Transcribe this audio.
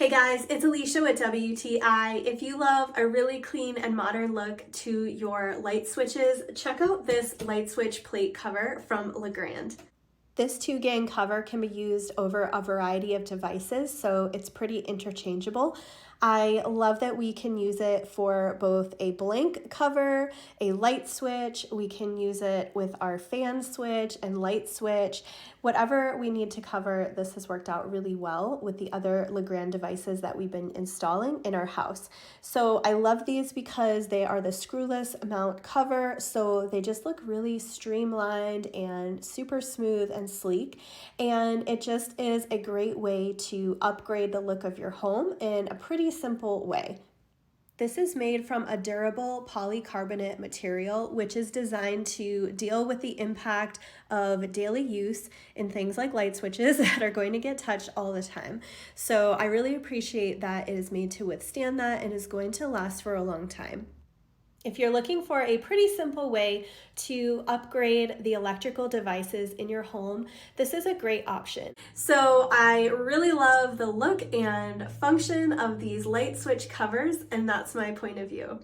Hey guys, it's Alicia with WTI. If you love a really clean and modern look to your light switches, check out this light switch plate cover from Legrand. This 2-gang cover can be used over a variety of devices, so it's pretty interchangeable. I love that we can use it for both a blank cover, a light switch, we can use it with our fan switch and light switch. Whatever we need to cover, this has worked out really well with the other Legrand devices that we've been installing in our house. So I love these because they are the screwless mount cover, so they just look really streamlined and super smooth and sleek, and it just is a great way to upgrade the look of your home in a pretty simple way. This is made from a durable polycarbonate material, which is designed to deal with the impact of daily use in things like light switches that are going to get touched all the time. So I really appreciate that it is made to withstand that and is going to last for a long time. If you're looking for a pretty simple way to upgrade the electrical devices in your home, this is a great option. So I really love the look and function of these light switch covers, and that's my point of view.